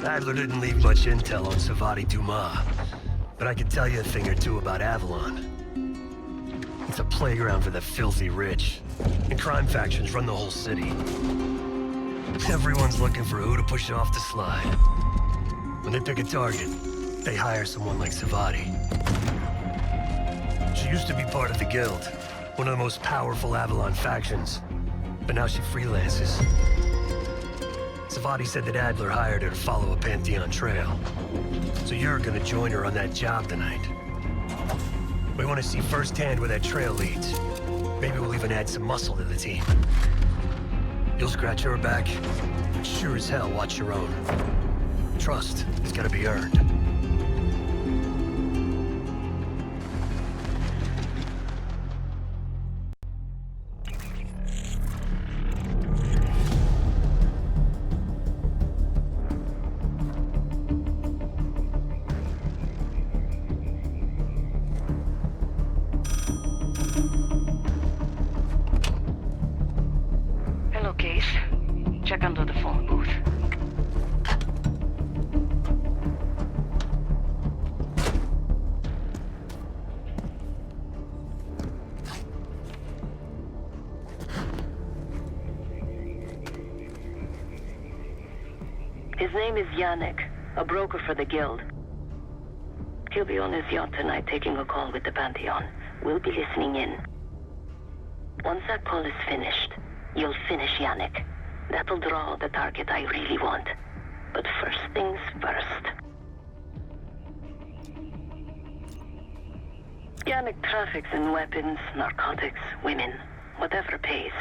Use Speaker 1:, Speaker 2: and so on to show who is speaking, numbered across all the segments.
Speaker 1: Adler didn't leave much intel on Sevati Dumas, but I could tell you a thing or two about Avalon. It's a playground for the filthy rich, and crime factions run the whole city. Everyone's looking for who to push off the slide. When they pick a target, they hire someone like Sevati. She used to be part of the Guild, one of the most powerful Avalon factions, but now she freelances. Sevati said that Adler hired her to follow a Pantheon trail. So you're gonna join her on that job tonight. We want to see firsthand where that trail leads. Maybe we'll even add some muscle to the team. You'll scratch her back, but sure as hell watch your own. Trust has gotta be earned.
Speaker 2: Check under the phone booth. His name is Yannick, a broker for the Guild. He'll be on his yacht tonight taking a call with the Pantheon. We'll be listening in. Once that call is finished, you'll finish Yannick. That'll draw the target I really want. But first things first. Yannick traffics in weapons, narcotics, women, whatever pays.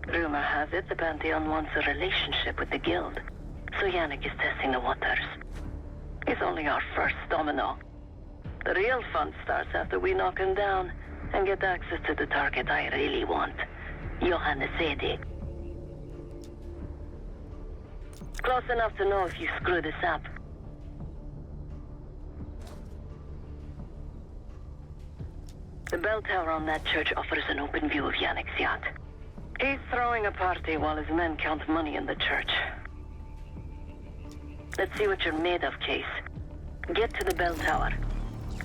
Speaker 2: Rumor has it the Pantheon wants a relationship with the Guild, so Yannick is testing the waters. He's only our first domino. The real fun starts after we knock him down and get access to the target I really want, Johannes Edi. Close enough to know if you screw this up. The bell tower on that church offers an open view of Yannick's yacht. He's throwing a party while his men count money in the church. Let's see what you're made of, Case. Get to the bell tower.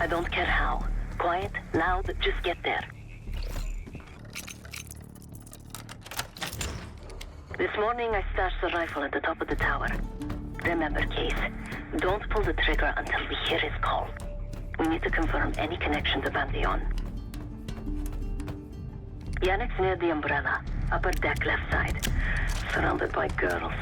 Speaker 2: I don't care how. Quiet, loud, just get there. This morning I stashed the rifle at the top of the tower. Remember, Case, don't pull the trigger until we hear his call. We need to confirm any connection to Pantheon. Yannick's near the umbrella, upper deck left side, surrounded by girls.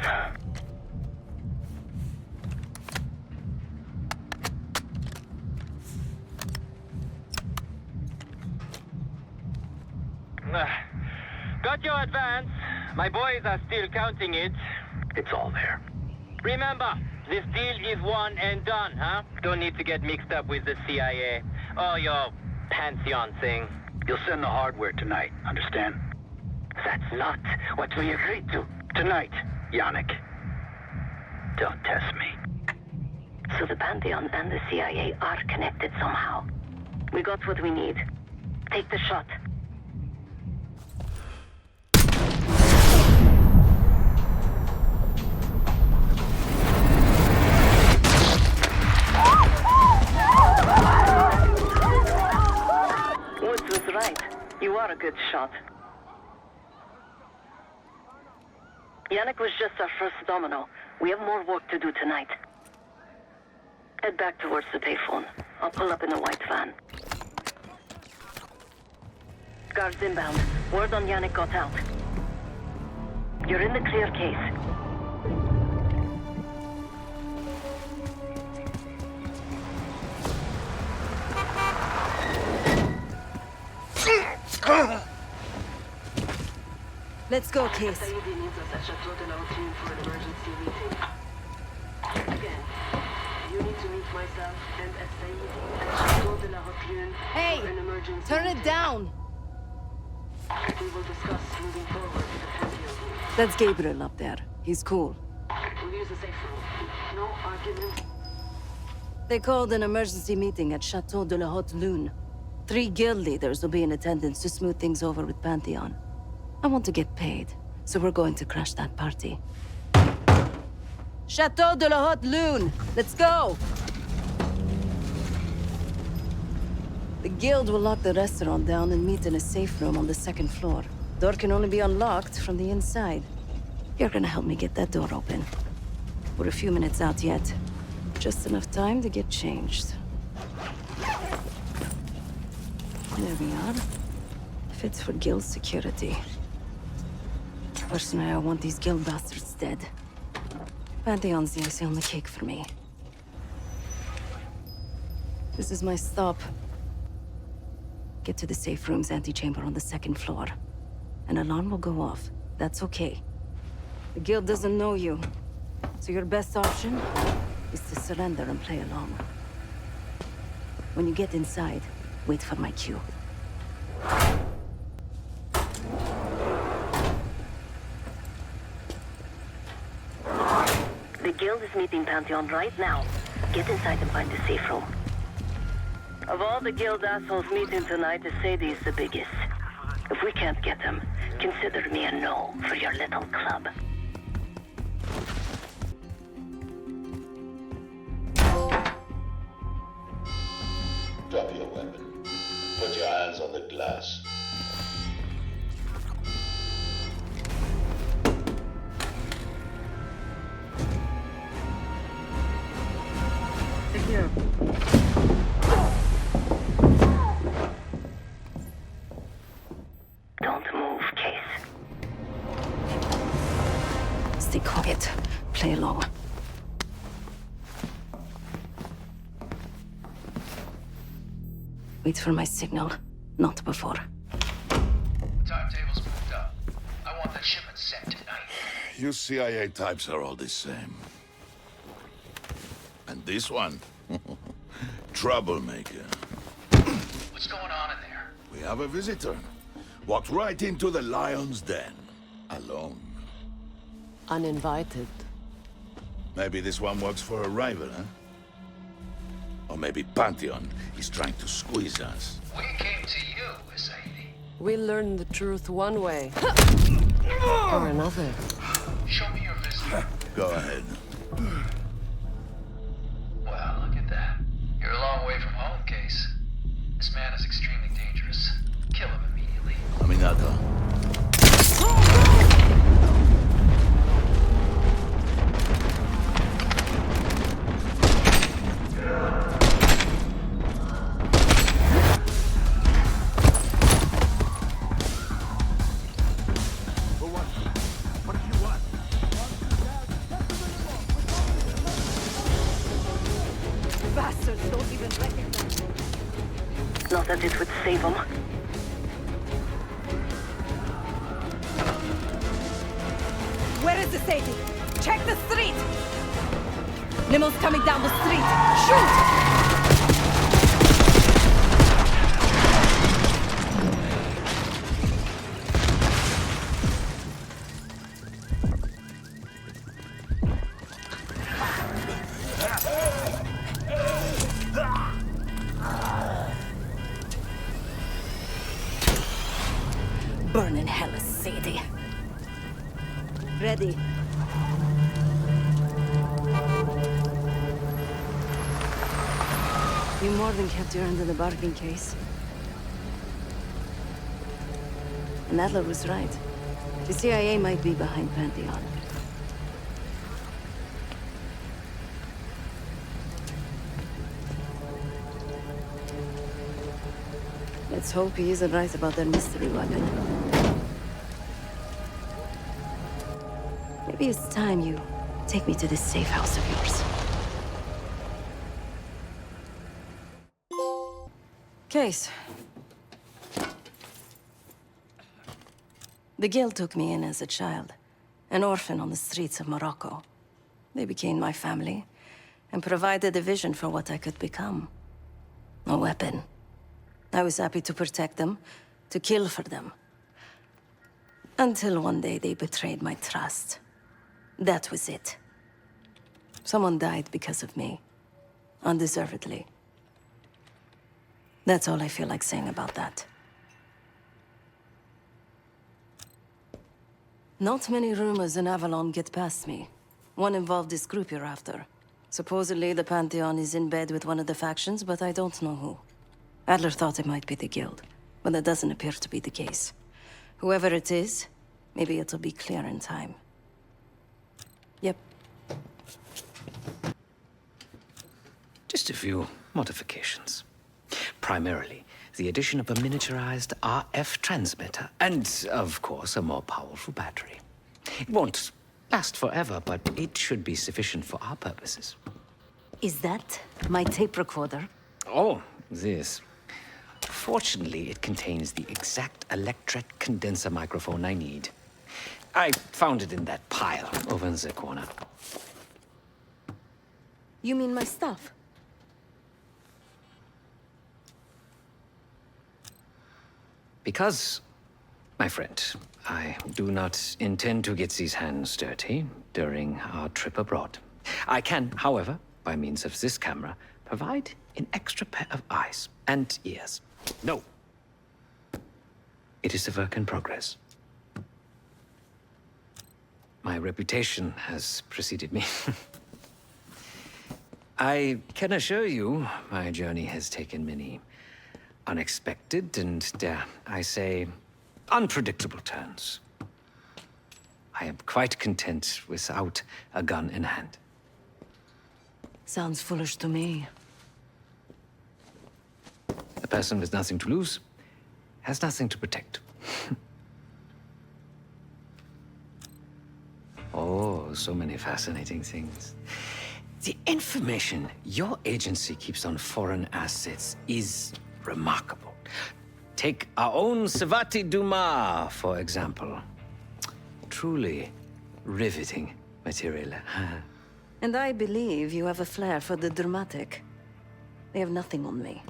Speaker 3: Got your advance. My boys are still counting it.
Speaker 1: It's all there.
Speaker 3: Remember, this deal is one and done, huh? Don't need to get mixed up with the CIA or your Pantheon thing.
Speaker 4: You'll send the hardware tonight, understand?
Speaker 1: That's not what we agreed to.
Speaker 4: Tonight, Yannick. Don't test me.
Speaker 2: So the Pantheon and the CIA are connected somehow. We got what we need. Take the shot. Right. You are a good shot. Yannick was just our first domino. We have more work to do tonight. Head back towards the payphone. I'll pull up in a white van. Guards inbound. Word on Yannick got out. You're in the clear, Case.
Speaker 5: Let's go, Case. Hey! Turn it down!
Speaker 2: We will discuss moving forward with the Pantheon.
Speaker 5: That's Gabriel up there. He's cool.
Speaker 2: We'll use a safe room. No argument.
Speaker 5: They called an emergency meeting at Chateau de la Haute Lune. 3 guild leaders will be in attendance to smooth things over with Pantheon. I want to get paid, so we're going to crash that party. Chateau de la Haute Lune. Let's go! The guild will lock the restaurant down and meet in a safe room on the second floor. Door can only be unlocked from the inside. You're gonna help me get that door open. We're a few minutes out yet. Just enough time to get changed. There we are. Fits for guild security. Personally, I want these guild bastards dead. Pantheon's the icing on the cake for me. This is my stop. Get to the safe room's antechamber on the second floor. An alarm will go off. That's okay. The guild doesn't know you, so your best option is to surrender and play along. When you get inside, wait for my cue.
Speaker 2: The guild is meeting Pantheon right now. Get inside and find the safe room. Of all the guild assholes meeting tonight, Sadie is the biggest. If we can't get him, consider me a no for your little club.
Speaker 6: Drop your weapon. Put your hands on the glass.
Speaker 5: Here.
Speaker 2: Don't move, Case.
Speaker 5: Stay quiet. Play along. Wait for my signal, not before.
Speaker 4: Timetable's moved up. I want that shipment sent tonight.
Speaker 6: You CIA types are all the same. And this one? Troublemaker.
Speaker 4: What's going on in there?
Speaker 6: We have a visitor. Walked right into the lion's den. Alone.
Speaker 7: Uninvited.
Speaker 6: Maybe this one works for a rival, huh? Or maybe Pantheon is trying to squeeze us.
Speaker 4: We came to you, Sadie.
Speaker 7: We learn the truth one way. Or another.
Speaker 4: Show me your visitor.
Speaker 6: Go ahead.
Speaker 4: Well, look at that. You're a long way from home, Case. This man is extremely dangerous. Kill him immediately.
Speaker 6: Aminata.
Speaker 5: Bastards don't even recognize me.
Speaker 2: Not that it would save him.
Speaker 5: Where is the Sadie? Check the street! Nimmo's coming down the street! Shoot! Burn in hell, Sadie. Ready. You more than kept your end of the bargain, Case. And Adler was right. The CIA might be behind Pantheon. Let's hope he isn't right about that mystery weapon. Maybe it's time you take me to this safe house of yours. Case. The guild took me in as a child, an orphan on the streets of Morocco. They became my family and provided a vision for what I could become. A weapon. I was happy to protect them, to kill for them. Until one day they betrayed my trust. That was it. Someone died because of me. Undeservedly. That's all I feel like saying about that. Not many rumors in Avalon get past me. One involved this group you're after. Supposedly, the Pantheon is in bed with one of the factions, but I don't know who. Adler thought it might be the Guild, but that doesn't appear to be the case. Whoever it is, maybe it'll be clear in time. Yep.
Speaker 8: Just a few modifications. Primarily, the addition of a miniaturized RF transmitter, and, of course, a more powerful battery. It won't last forever, but it should be sufficient for our purposes.
Speaker 5: Is that my tape recorder?
Speaker 8: Oh, this. Fortunately, it contains the exact electret condenser microphone I need. I found it in that pile over in the corner.
Speaker 5: You mean my stuff?
Speaker 8: Because, my friend, I do not intend to get these hands dirty during our trip abroad. I can, however, by means of this camera, provide an extra pair of eyes and ears. No. It is a work in progress. My reputation has preceded me. I can assure you, my journey has taken many unexpected and, dare I say, unpredictable turns. I am quite content without a gun in hand.
Speaker 5: Sounds foolish to me.
Speaker 8: A person with nothing to lose has nothing to protect. Oh, so many fascinating things. The information your agency keeps on foreign assets is remarkable. Take our own Sevati Dumas, for example. Truly riveting material.
Speaker 5: And I believe you have a flair for the dramatic. They have nothing on me.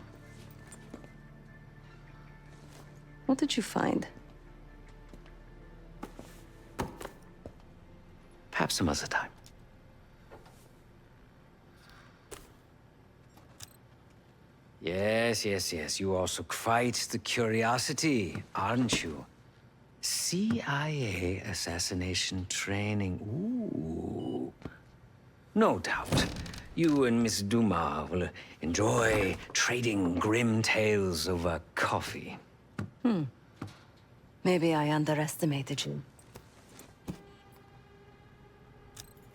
Speaker 5: What did you find?
Speaker 8: Perhaps some other time. Yes. You are also quite the curiosity, aren't you? CIA assassination training. Ooh. No doubt. You and Miss Dumas will enjoy trading grim tales over coffee.
Speaker 5: Maybe I underestimated you.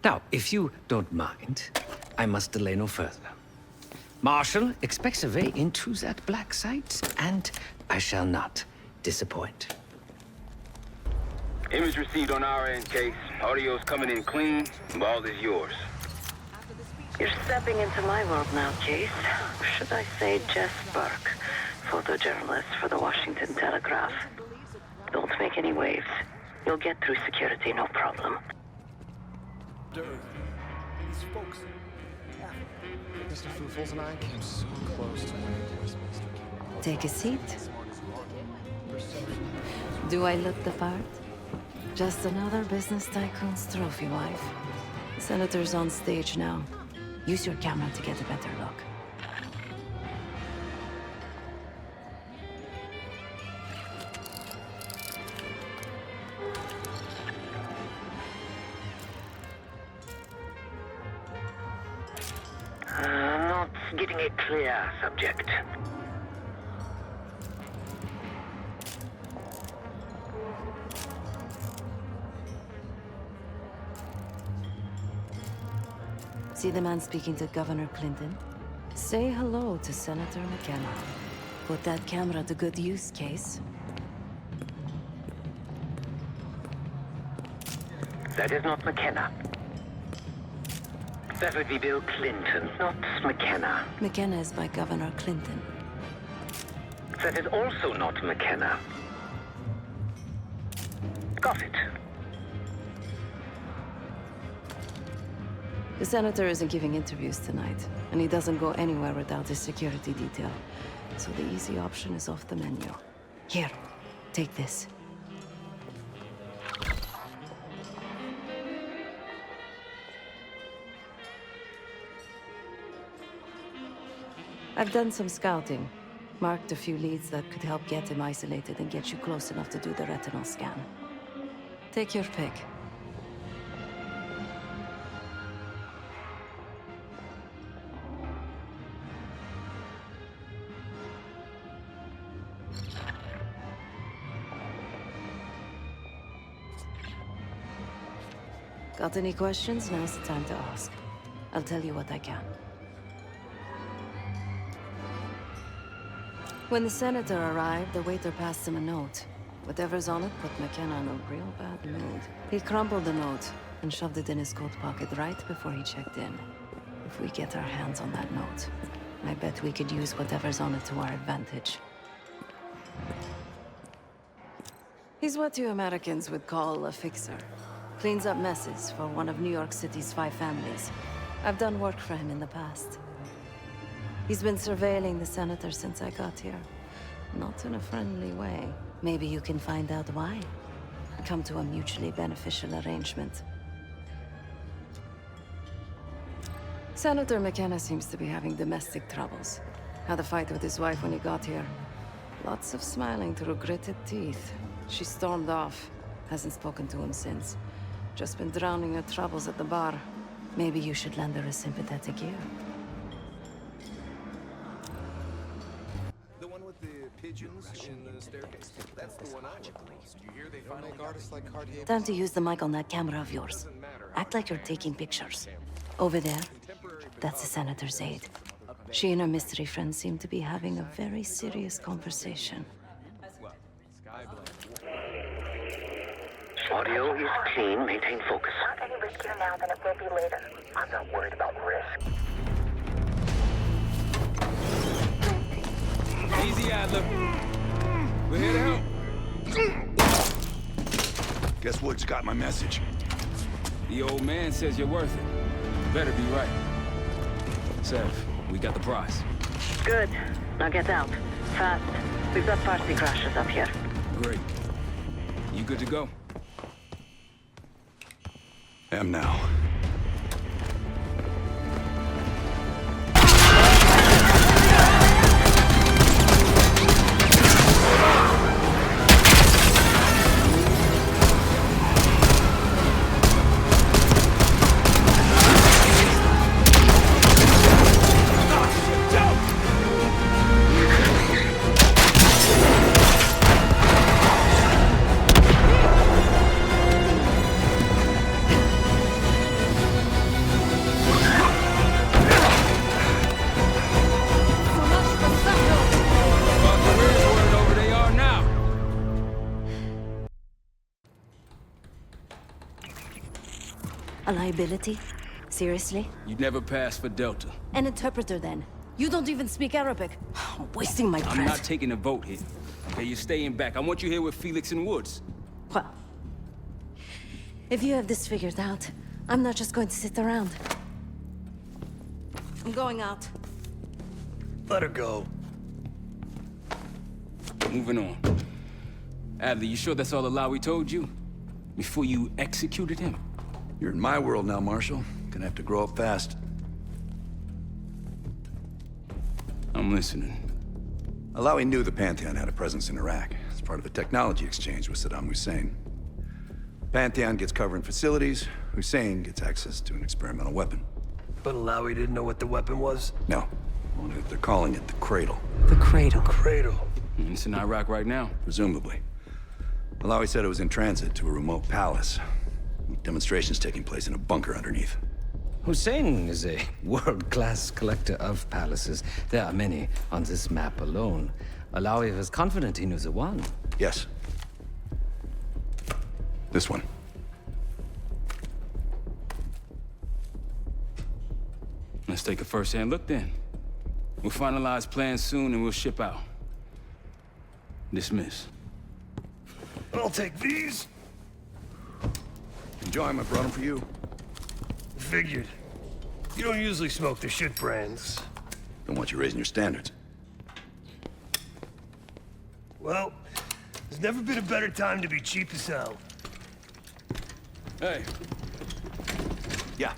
Speaker 8: Now, if you don't mind, I must delay no further. Marshall expects a way into that black site, and I shall not disappoint.
Speaker 9: Image received on our end, Case. Audio's coming in clean. Ball is yours.
Speaker 2: You're stepping into my world now, Case. Or should I say Jess Burke, photojournalist for the Washington Telegraph. Don't make any waves. You'll get through security, no problem.
Speaker 10: These folks. Mr. Foofles and I came so close to winning Westminster.
Speaker 5: Take a seat. Do I look the part? Just another business tycoon's trophy wife. The senator's on stage now. Use your camera to get a better look.
Speaker 3: Not getting a clear subject.
Speaker 5: See the man speaking to Governor Clinton? Say hello to Senator McKenna. Put that camera to good use, Case.
Speaker 3: That is not McKenna. That would be Bill Clinton, not McKenna.
Speaker 5: McKenna is by Governor Clinton.
Speaker 3: That is also not McKenna. Got it.
Speaker 5: The senator isn't giving interviews tonight, and he doesn't go anywhere without his security detail. So the easy option is off the menu. Here, take this. I've done some scouting. Marked a few leads that could help get him isolated and get you close enough to do the retinal scan. Take your pick. Got any questions? Now's the time to ask. I'll tell you what I can. When the senator arrived, the waiter passed him a note. Whatever's on it put McKenna in a real bad mood. He crumpled the note and shoved it in his coat pocket right before he checked in. If we get our hands on that note, I bet we could use whatever's on it to our advantage. He's what you Americans would call a fixer. Cleans up messes for one of New York City's 5 families. I've done work for him in the past. He's been surveilling the senator since I got here. Not in a friendly way. Maybe you can find out why. Come to a mutually beneficial arrangement. Senator McKenna seems to be having domestic troubles. Had a fight with his wife when he got here. Lots of smiling through gritted teeth. She stormed off. Hasn't spoken to him since. Just been drowning her troubles at the bar. Maybe you should lend her a sympathetic ear.
Speaker 10: The one with the pigeons in the staircase? That's the one I would. Did you hear they finally make artists like Cartier?
Speaker 5: Time to use the mic on that camera of yours. Act like you're taking pictures. Over there, that's the senator's aide. She and her mystery friend seem to be having a very serious conversation.
Speaker 2: Audio is clean. Maintain focus. Not any riskier now than it will be later. I'm not worried about risk.
Speaker 11: Easy, Adler. We're here to help.
Speaker 6: Guess Wood's got my message.
Speaker 11: The old man says you're worth it. You better be right. Sev, we got the prize.
Speaker 2: Good. Now get out. Fast. We've got party crashes up here.
Speaker 11: Great. You good to go?
Speaker 6: Am now.
Speaker 5: A liability? Seriously?
Speaker 11: You'd never pass for Delta.
Speaker 5: An interpreter, then. You don't even speak Arabic. Wasting my breath.
Speaker 11: I'm not taking a vote here. Okay, you're staying back. I want you here with Felix and Woods.
Speaker 5: Well, if you have this figured out, I'm not just going to sit around. I'm going out.
Speaker 1: Let her go.
Speaker 11: Moving on. Adler, you sure that's all the lie we told you? Before you executed him?
Speaker 6: You're in my world now, Marshal. Gonna have to grow up fast.
Speaker 11: I'm listening.
Speaker 6: Alawi knew the Pantheon had a presence in Iraq. It's part of a technology exchange with Saddam Hussein. Pantheon gets cover in facilities. Hussein gets access to an experimental weapon.
Speaker 1: But Alawi didn't know what the weapon was?
Speaker 6: No. Only that they're calling it the Cradle.
Speaker 5: The Cradle.
Speaker 1: Cradle.
Speaker 11: It's in Iraq right now.
Speaker 6: Presumably. Alawi said it was in transit to a remote palace. Demonstrations taking place in a bunker underneath.
Speaker 8: Hussein is a world-class collector of palaces. There are many on this map alone. Alawi was confident he knew the one.
Speaker 6: Yes. This one.
Speaker 11: Let's take a first-hand look then. We'll finalize plans soon and we'll ship out. Dismiss.
Speaker 1: I'll take these.
Speaker 6: Enjoy them, I brought them for you.
Speaker 1: Figured. You don't usually smoke the shit brands.
Speaker 6: Don't want you raising your standards.
Speaker 1: Well, there's never been a better time to be cheap as hell.
Speaker 11: Hey.
Speaker 6: Yeah.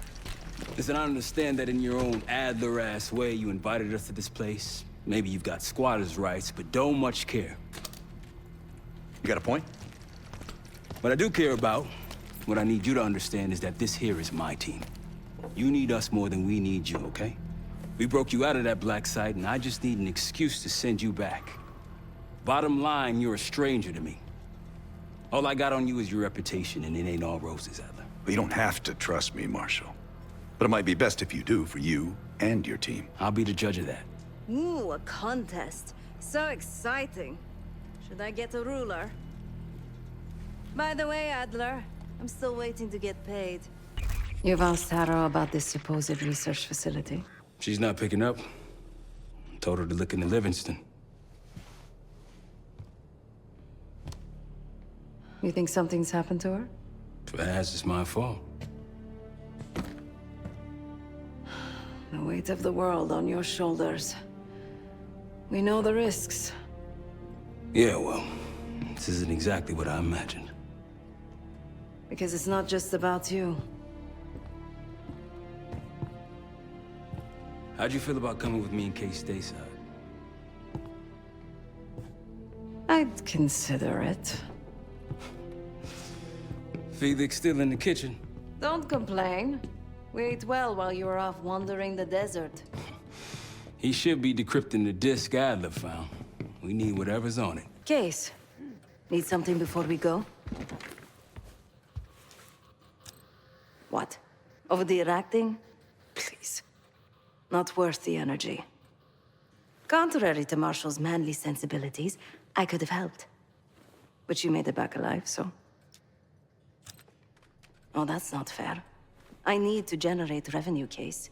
Speaker 11: Listen, I understand that in your own Adler-ass way you invited us to this place. Maybe you've got squatters' rights, but don't much care.
Speaker 6: You got a point?
Speaker 11: What I do care about, what I need you to understand is that this here is my team. You need us more than we need you, okay? We broke you out of that black site, and I just need an excuse to send you back. Bottom line, you're a stranger to me. All I got on you is your reputation, and it ain't all roses, Adler.
Speaker 6: Well, you don't have to trust me, Marshal. But it might be best if you do, for you and your team.
Speaker 11: I'll be the judge of that.
Speaker 5: Ooh, a contest. So exciting. Should I get a ruler? By the way, Adler, I'm still waiting to get paid. You've asked Harrow about this supposed research facility?
Speaker 11: She's not picking up. Told her to look into Livingston.
Speaker 5: You think something's happened to her?
Speaker 11: If it has, it's my fault.
Speaker 5: The weight of the world on your shoulders. We know the risks.
Speaker 11: Yeah, well, this isn't exactly what I imagined.
Speaker 5: Because it's not just about you.
Speaker 11: How'd you feel about coming with me in case stateside?
Speaker 5: I'd consider it.
Speaker 11: Felix still in the kitchen.
Speaker 5: Don't complain. We ate well while you were off wandering the desert.
Speaker 11: He should be decrypting the disk Adler found. We need whatever's on it.
Speaker 5: Case. Need something before we go? What? Over the Iraq thing? Please. Not worth the energy. Contrary to Marshal's manly sensibilities, I could have helped. But you made it back alive, so... Oh, that's not fair. I need to generate revenue, Case.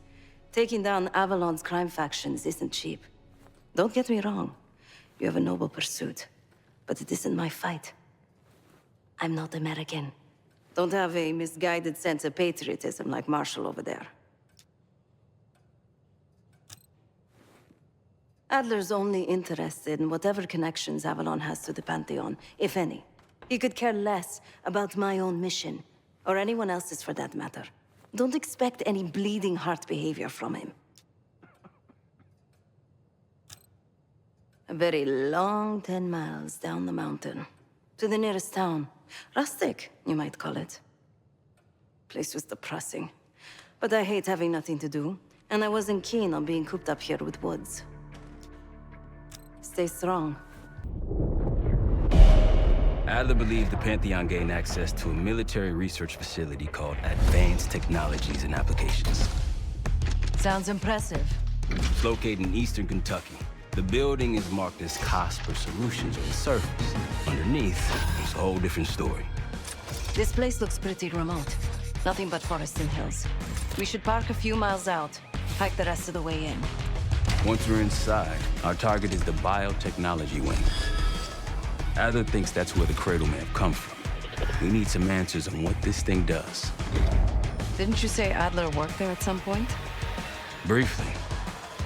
Speaker 5: Taking down Avalon's crime factions isn't cheap. Don't get me wrong. You have a noble pursuit. But it isn't my fight. I'm not American. Don't have a misguided sense of patriotism like Marshal over there. Adler's only interested in whatever connections Avalon has to the Pantheon, if any. He could care less about my own mission, or anyone else's for that matter. Don't expect any bleeding heart behavior from him. A very long 10 miles down the mountain, to the nearest town. Rustic, you might call it. Place was depressing, but I hate having nothing to do, and I wasn't keen on being cooped up here with Woods. Stay strong.
Speaker 11: Adler believed the Pantheon gained access to a military research facility called Advanced Technologies and Applications.
Speaker 5: Sounds impressive.
Speaker 11: It's located in eastern Kentucky. The building is marked as Cosper Solutions on the surface. Underneath, it's a whole different story.
Speaker 5: This place looks pretty remote. Nothing but forests and hills. We should park a few miles out, hike the rest of the way in.
Speaker 11: Once we're inside, our target is the biotechnology wing. Adler thinks that's where the cradle may have come from. We need some answers on what this thing does.
Speaker 5: Didn't you say Adler worked there at some point?
Speaker 11: Briefly,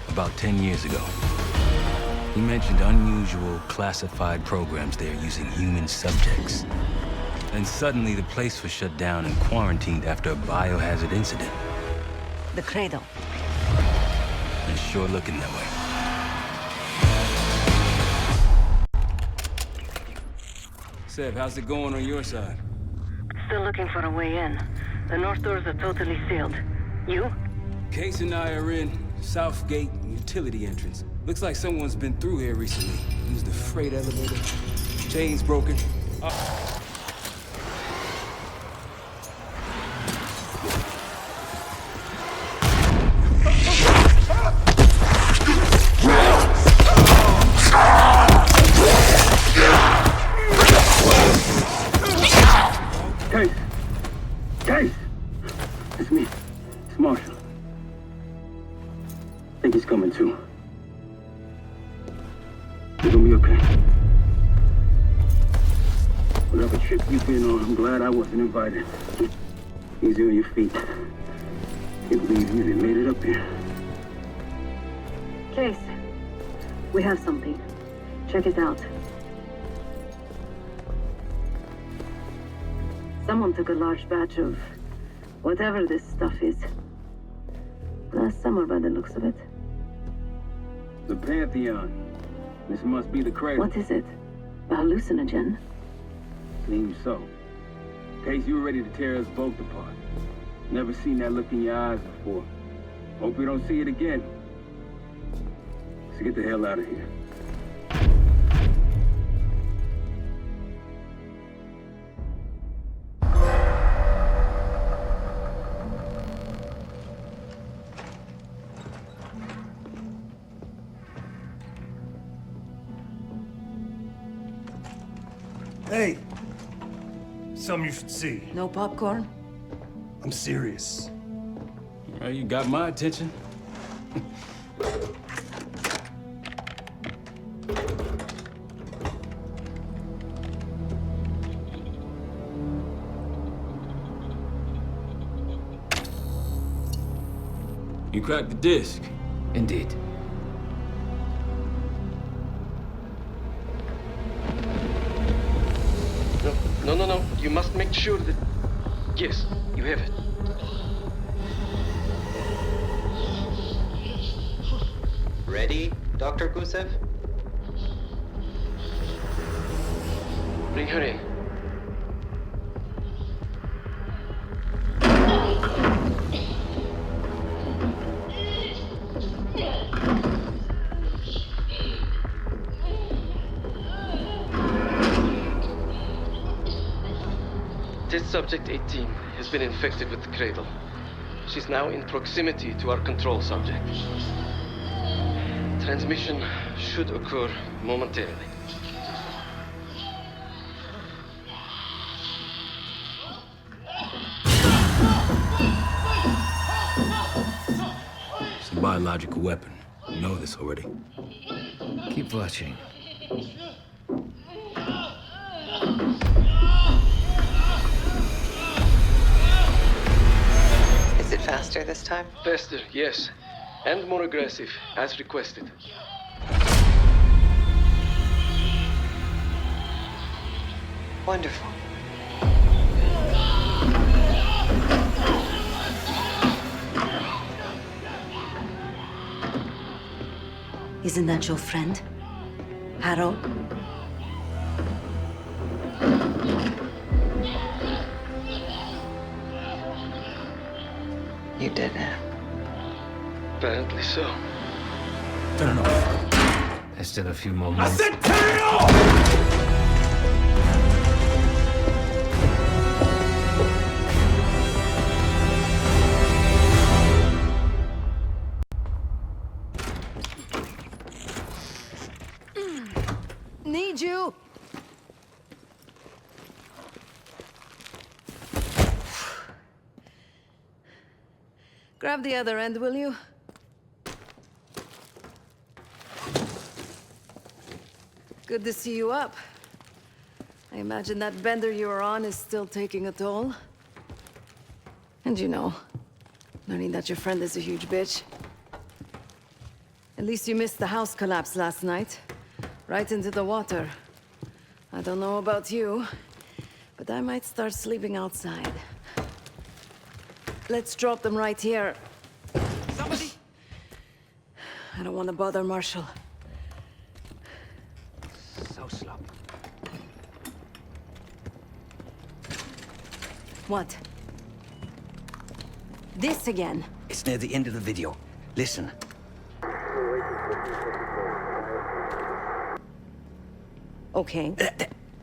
Speaker 11: about 10 years ago. He mentioned unusual, classified programs there using human subjects. Then suddenly the place was shut down and quarantined after a biohazard incident.
Speaker 5: The cradle.
Speaker 11: It's sure looking that way. Sev, how's it going on your side?
Speaker 2: Still looking for a way in. The north doors are totally sealed. You?
Speaker 11: Case and I are in South Gate utility entrance. Looks like someone's been through here recently. Used the freight elevator. Chains broken.
Speaker 9: Case! It's me. It's Marshall. I think he's coming too. You're gonna be okay. Whatever trip you've been on, I'm glad I wasn't invited. Easy on your feet. Can't believe you even made it up here.
Speaker 2: Case, we have something. Check it out. Someone took a large batch of whatever this stuff is. Last summer, by the looks of it.
Speaker 9: The Pantheon. This must be the cradle.
Speaker 2: What is it? A hallucinogen?
Speaker 9: Seems so. Case, you were ready to tear us both apart. Never seen that look in your eyes before. Hope we don't see it again. Let's get the hell out of here.
Speaker 1: Hey! Something you should see.
Speaker 5: No popcorn?
Speaker 1: I'm serious.
Speaker 11: Well, you got my attention. You cracked the disc.
Speaker 8: Indeed.
Speaker 10: No. You must make sure that... Yes, you have it.
Speaker 3: Ready, Dr. Gusev?
Speaker 10: Bring her in. Test subject 18 has been infected with the cradle. She's now in proximity to our control subject. Transmission should occur momentarily.
Speaker 11: It's a biological weapon. You know this already.
Speaker 8: Keep watching.
Speaker 12: Is it faster this time?
Speaker 10: Faster, yes. And more aggressive, as requested.
Speaker 12: Wonderful.
Speaker 5: Isn't that your friend? Harrow?
Speaker 12: You did it.
Speaker 10: Apparently so.
Speaker 11: Turn it off.
Speaker 8: There's still a few more
Speaker 11: I
Speaker 8: minutes.
Speaker 11: said turn it off!
Speaker 5: Need you! Grab the other end, will you? Good to see you up. I imagine that bender you were on is still taking a toll. And you know, learning that your friend is a huge bitch. At least you missed the house collapse last night. Right into the water. I don't know about you, but I might start sleeping outside. Let's drop them right here.
Speaker 11: Somebody!
Speaker 5: I don't want to bother Marshall.
Speaker 8: So sloppy.
Speaker 5: What? This again?
Speaker 8: It's near the end of the video. Listen.
Speaker 5: Okay.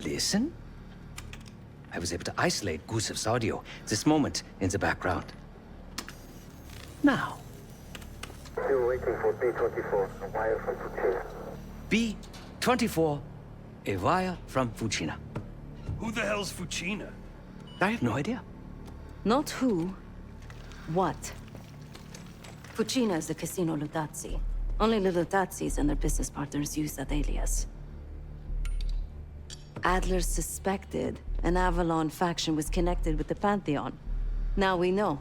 Speaker 8: Listen? I was able to isolate Gusev's audio. This moment in the background. Now.
Speaker 9: Still waiting for B-24, a wire from Fuchina.
Speaker 8: B-24, a wire from Fuchina.
Speaker 1: Who the hell's Fuchina?
Speaker 8: I have no idea.
Speaker 5: Not who. What? Fucina is the Casino Lutazzi. Only the Lutazzis and their business partners use that alias. Adler suspected an Avalon faction was connected with the Pantheon. Now we know.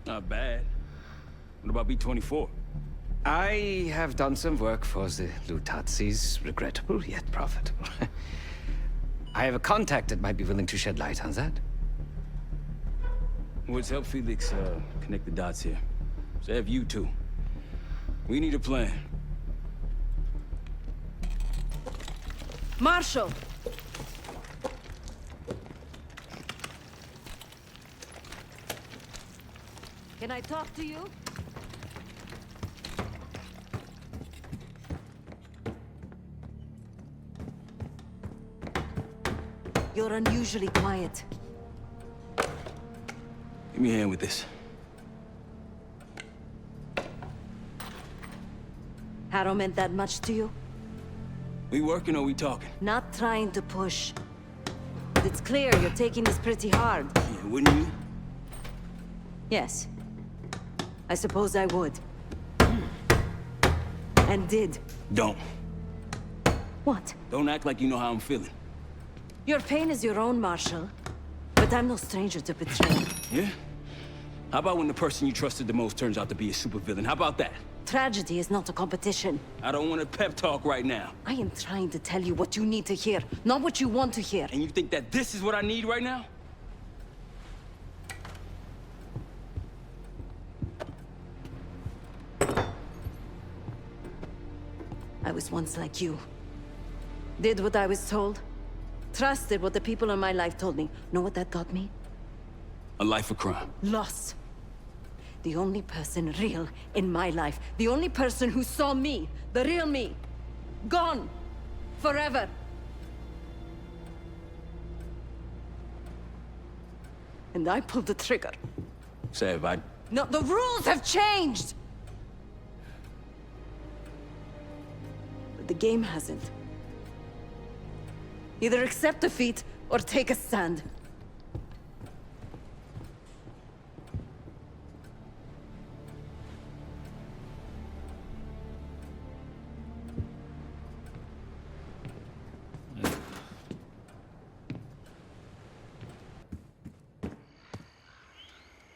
Speaker 11: Not bad. What about B-24?
Speaker 8: I have done some work for the Lutazzis, regrettable yet profitable. I have a contact that might be willing to shed light on that.
Speaker 11: Let's help Felix connect the dots here. So have you two. We need a plan.
Speaker 5: Marshall! Can I talk to you? You're unusually quiet.
Speaker 11: Give me a hand with this.
Speaker 5: Harrow meant that much to you?
Speaker 11: We working or we talking?
Speaker 5: Not trying to push. But it's clear you're taking this pretty hard.
Speaker 11: Yeah, wouldn't you?
Speaker 5: Yes. I suppose I would. And did.
Speaker 11: Don't.
Speaker 5: What?
Speaker 11: Don't act like you know how I'm feeling.
Speaker 5: Your pain is your own, Marshal. But I'm no stranger to betrayal.
Speaker 11: Yeah? How about when the person you trusted the most turns out to be a supervillain? How about that?
Speaker 5: Tragedy is not a competition.
Speaker 11: I don't want a pep talk right now.
Speaker 5: I am trying to tell you what you need to hear, not what you want to hear.
Speaker 11: And you think that this is what I need right now?
Speaker 5: I was once like you. Did what I was told. Trusted what the people in my life told me. Know what that got me?
Speaker 11: A life of crime.
Speaker 5: Lost. The only person real in my life. The only person who saw me. The real me. Gone. Forever. And I pulled the trigger.
Speaker 11: Sevati.
Speaker 5: No, the rules have changed! But the game hasn't. Either accept defeat or take a stand.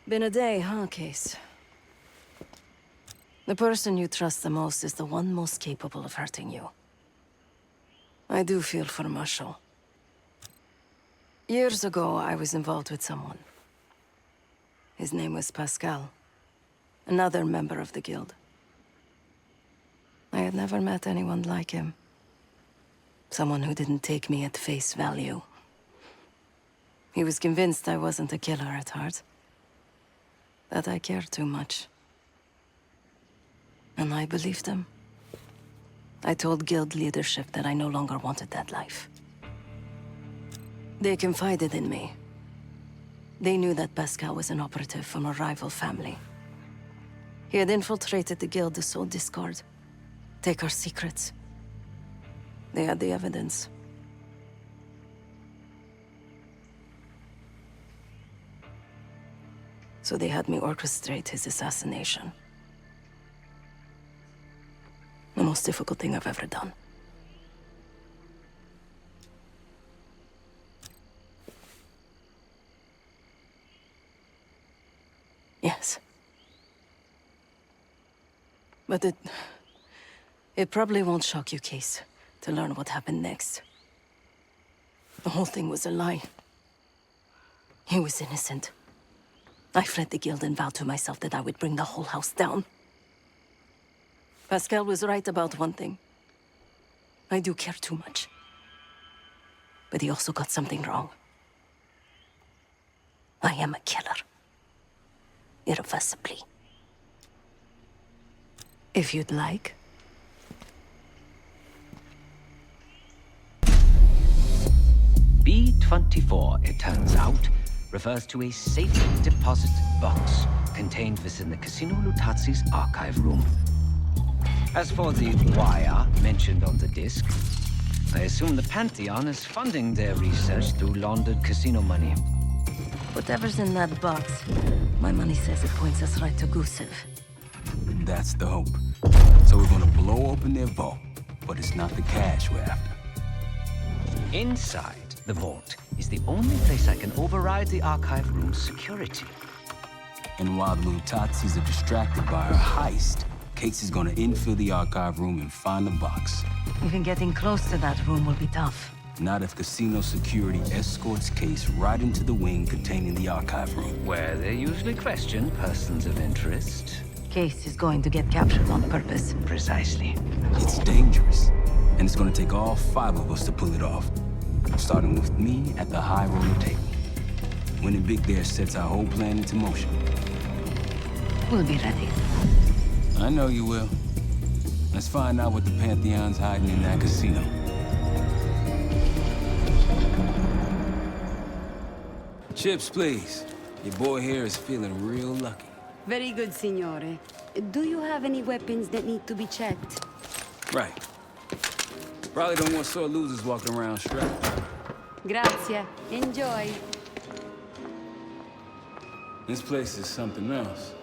Speaker 5: Been a day, huh, Case? The person you trust the most is the one most capable of hurting you. I do feel for Marshall. Years ago, I was involved with someone. His name was Pascal, another member of the guild. I had never met anyone like him. Someone who didn't take me at face value. He was convinced I wasn't a killer at heart. That I cared too much. And I believed him. I told guild leadership that I no longer wanted that life. They confided in me. They knew that Pascal was an operative from a rival family. He had infiltrated the guild to sow discord. Take our secrets. They had the evidence. So they had me orchestrate his assassination. The most difficult thing I've ever done. Yes. But it probably won't shock you, Case, to learn what happened next. The whole thing was a lie. He was innocent. I fled the guild and vowed to myself that I would bring the whole house down. Pascal was right about one thing. I do care too much. But he also got something wrong. I am a killer. Irreversibly. If you'd like.
Speaker 8: B-24, it turns out, refers to a safe deposit box contained within the Casino Lutazi's archive room. As for the wire mentioned on the disc, I assume the Pantheon is funding their research through laundered casino money.
Speaker 5: Whatever's in that box, my money says it points us right to Gusev.
Speaker 11: That's the hope. So we're gonna blow open their vault, but it's not the cash we're after.
Speaker 8: Inside the vault is the only place I can override the archive room's security.
Speaker 11: And while the Lutazis are distracted by our heist, Case is gonna infill the archive room and find the box.
Speaker 5: Even getting close to that room will be tough.
Speaker 11: Not if casino security escorts Case right into the wing containing the archive room.
Speaker 8: Where they usually question persons of interest.
Speaker 5: Case is going to get captured on purpose.
Speaker 8: Precisely.
Speaker 11: It's dangerous, and it's gonna take all 5 of us to pull it off. Starting with me at the high roller table. Winning big there sets our whole plan into motion.
Speaker 5: We'll be ready.
Speaker 11: I know you will. Let's find out what the Pantheon's hiding in that casino. Chips, please. Your boy here is feeling real lucky.
Speaker 13: Very good, signore. Do you have any weapons that need to be checked?
Speaker 11: Right. Probably don't want sore losers walking around strapped.
Speaker 13: Grazie. Enjoy.
Speaker 11: This place is something else.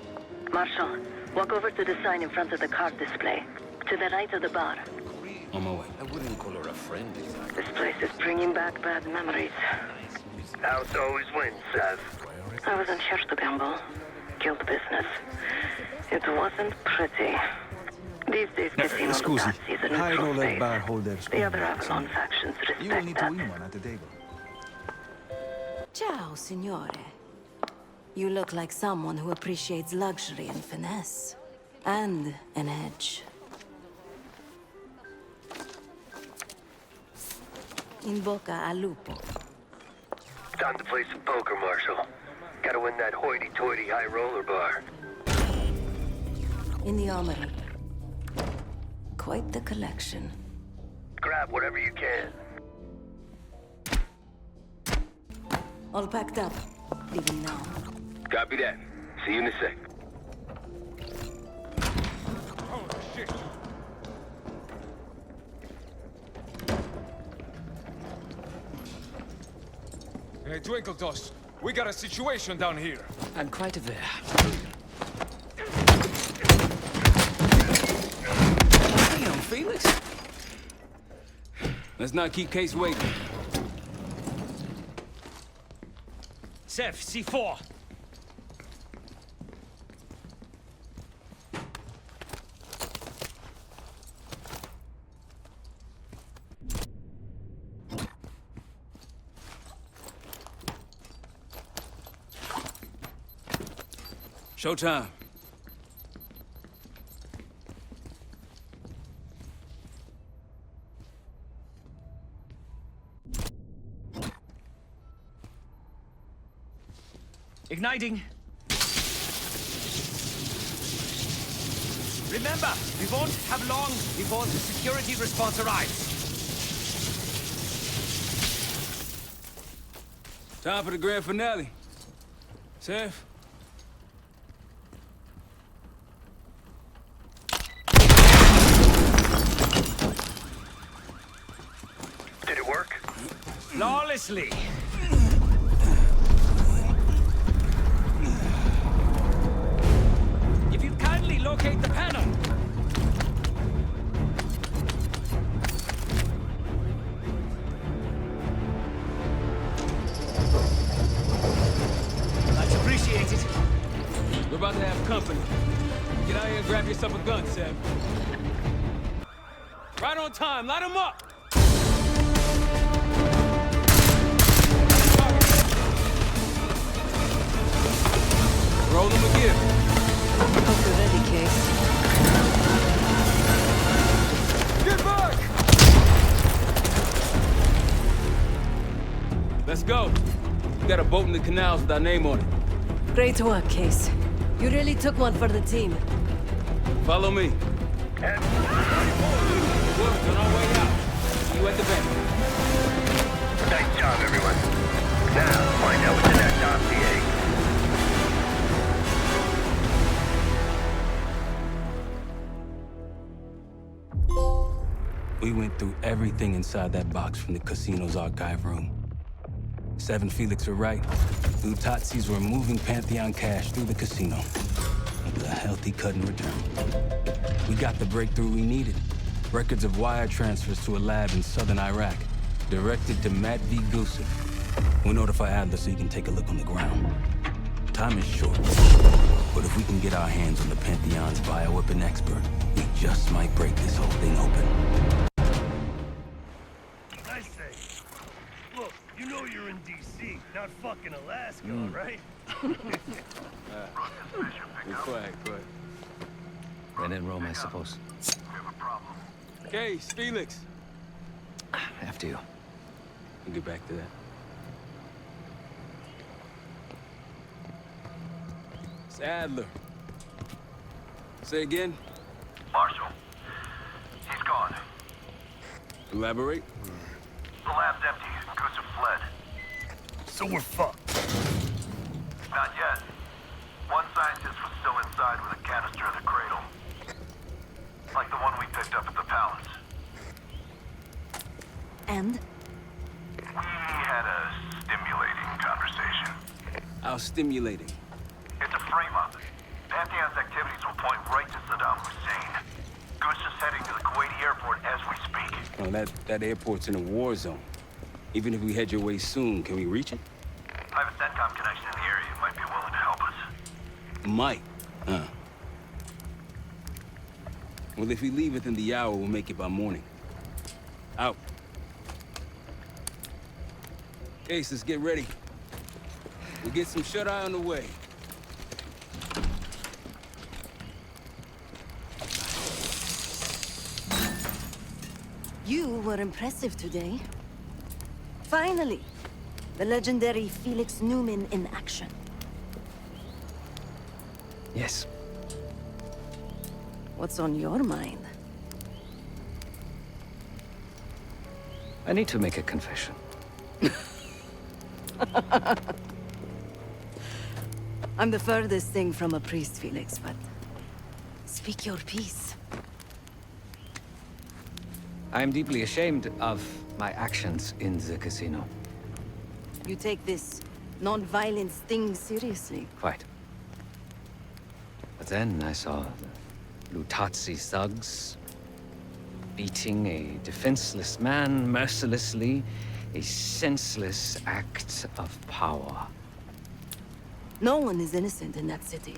Speaker 2: Marshal, walk over to the sign in front of the card display. To the right of the bar.
Speaker 11: On my way.
Speaker 10: I wouldn't call her a friend.
Speaker 2: This place is bringing back bad memories.
Speaker 1: House always wins, Sev.
Speaker 2: I was in here to gamble. Guild business. It wasn't pretty. These days, casino
Speaker 10: Scusi,
Speaker 2: Lugazzi is a
Speaker 10: high
Speaker 2: neutral
Speaker 10: roller
Speaker 2: space.
Speaker 10: bar holder.
Speaker 2: The other Avalon factions
Speaker 10: You will
Speaker 2: respect
Speaker 10: need to
Speaker 2: that.
Speaker 10: win one at the table.
Speaker 5: Ciao, signore. You look like someone who appreciates luxury and finesse. And an edge. In bocca al lupo.
Speaker 1: Time to play some poker, Marshal. Gotta win that hoity-toity high roller bar.
Speaker 5: In the armory. Quite the collection.
Speaker 1: Grab whatever you can.
Speaker 5: All packed up. Leaving now.
Speaker 3: Copy that. See you in a sec.
Speaker 14: Hey, Twinkle Toss, we got a situation down here.
Speaker 8: I'm quite aware.
Speaker 11: Damn, Felix. Let's not keep Case waiting.
Speaker 8: Sev, C4.
Speaker 11: Showtime.
Speaker 8: Igniting. Remember, we won't have long before the security response arrives.
Speaker 11: Time for the grand finale. Sev?
Speaker 1: Did it work?
Speaker 8: Flawlessly. If you kindly locate the panel. Much appreciated.
Speaker 11: We're about to have company. Get out here and grab yourself a gun, Sev. Right on time, light him up! Roll him again.
Speaker 5: Hope you're ready, Case.
Speaker 14: Get back!
Speaker 11: Let's go. We got a boat in the canals with our name on it.
Speaker 5: Great work, Case. You really took one for the team.
Speaker 11: Follow me. Work on our way out. See you at the bank.
Speaker 1: Nice job, everyone. Now, find out what's in that dossier.
Speaker 11: We went through everything inside that box from the casino's archive room. Sev and Felix were right. Lutazzi's were moving Pantheon cash through the casino. With a healthy cut in return. We got the breakthrough we needed. Records of wire transfers to a lab in southern Iraq. Directed to Matt V. Gusev. We'll notify Adler so he can take a look on the ground. Time is short. But if we can get our hands on the Pantheon's bioweapon expert, we just might break this whole thing open.
Speaker 1: I say, look, you know you're in D.C., not fucking Alaska, right?
Speaker 11: Good flag.
Speaker 8: When in Rome, I suppose.
Speaker 11: Case, Felix.
Speaker 8: After you.
Speaker 11: We'll get back to that. It's Adler. Say again?
Speaker 15: Marshal. He's gone.
Speaker 11: Elaborate?
Speaker 15: The lab's empty. Gusev fled.
Speaker 1: So we're fucked.
Speaker 15: Not yet. One scientist was still inside with a canister of the cradle. Like the one we picked up at the palace.
Speaker 5: And?
Speaker 15: We had a stimulating conversation.
Speaker 11: How stimulating?
Speaker 15: It's a frame-up. Pantheon's activities will point right to Saddam Hussein. Goose is heading to the Kuwaiti airport as we speak.
Speaker 11: Oh, that airport's in a war zone. Even if we head your way soon, can we reach it?
Speaker 15: I have a CENTCOM connection in the area. It might be willing to help us.
Speaker 11: Might? Huh. Well, if we leave within the hour, we'll make it by morning. Out. Ace, let's get ready. We'll get some shut-eye on the way.
Speaker 5: You were impressive today. Finally, the legendary Felix Newman in action.
Speaker 8: Yes.
Speaker 5: What's on your mind?
Speaker 8: I need to make a confession.
Speaker 5: I'm the furthest thing from a priest, Felix, but speak your piece.
Speaker 8: I am deeply ashamed of my actions in the casino.
Speaker 5: You take this non-violence thing seriously.
Speaker 8: Quite. But then I saw the Lutazzi thugs beating a defenseless man mercilessly, a senseless act of power.
Speaker 5: No one is innocent in that city.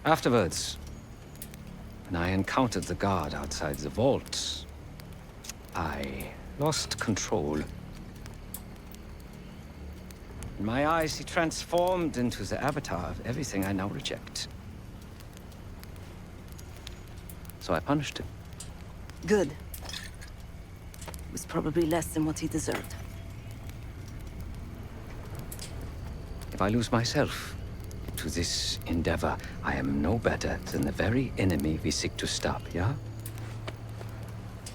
Speaker 8: Afterwards, when I encountered the guard outside the vault, I lost control. In my eyes, he transformed into the avatar of everything I now reject. So I punished him.
Speaker 5: Good. It was probably less than what he deserved.
Speaker 8: If I lose myself to this endeavor, I am no better than the very enemy we seek to stop, yeah?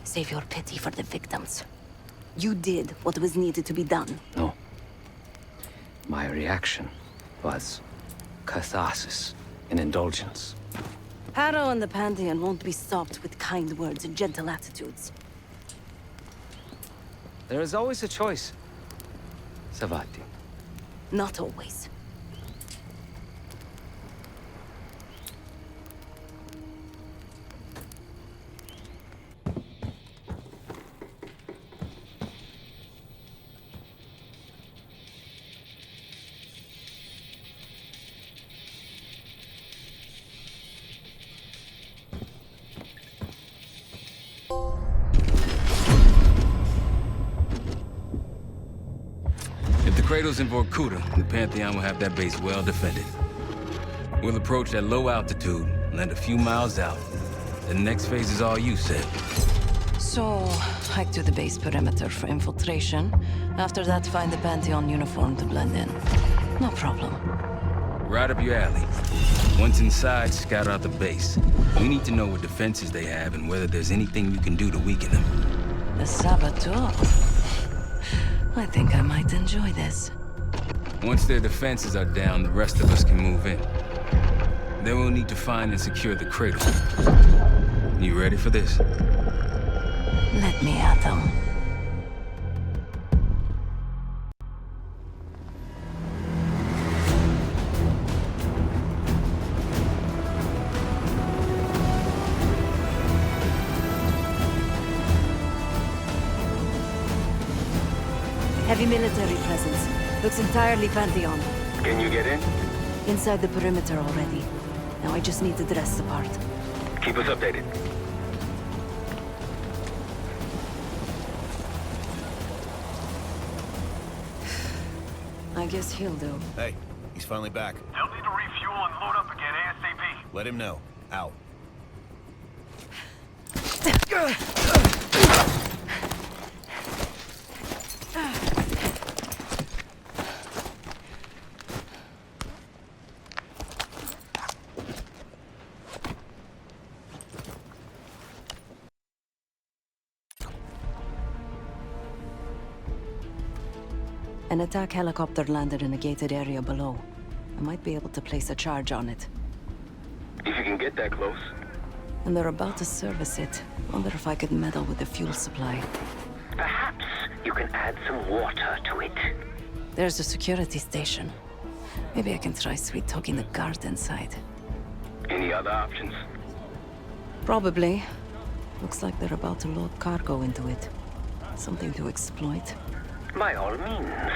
Speaker 5: Save your pity for the victims. You did what was needed to be done.
Speaker 8: No. My reaction was catharsis and indulgence.
Speaker 5: Harrow and the Pantheon won't be stopped with kind words and gentle attitudes.
Speaker 8: There is always a choice, Sevati.
Speaker 5: Not always.
Speaker 11: If the cradle's in Vorkuta, the Pantheon will have that base well defended. We'll approach at low altitude, land a few miles out. The next phase is all you, Seb.
Speaker 5: So, hike to the base perimeter for infiltration. After that, find the Pantheon uniform to blend in. No problem.
Speaker 11: Right up your alley. Once inside, scout out the base. We need to know what defenses they have and whether there's anything you can do to weaken them.
Speaker 5: The saboteur. I think I might enjoy this.
Speaker 11: Once their defenses are down, the rest of us can move in. Then we'll need to find and secure the cradle. You ready for this?
Speaker 5: Let me at them. Heavy military presence. Looks entirely Pantheon.
Speaker 3: Can you get in?
Speaker 5: Inside the perimeter already. Now I just need to dress the part.
Speaker 3: Keep us updated.
Speaker 5: I guess he'll do.
Speaker 10: Hey, he's finally back.
Speaker 15: They'll need to refuel and load up again ASAP.
Speaker 10: Let him know. Out.
Speaker 5: An attack helicopter landed in a gated area below. I might be able to place a charge on it.
Speaker 3: If you can get that close.
Speaker 5: And they're about to service it. Wonder if I could meddle with the fuel supply.
Speaker 3: Perhaps you can add some water to it.
Speaker 5: There's a security station. Maybe I can try sweet-talking the guard inside.
Speaker 3: Any other options?
Speaker 5: Probably. Looks like they're about to load cargo into it. Something to exploit.
Speaker 3: By all means.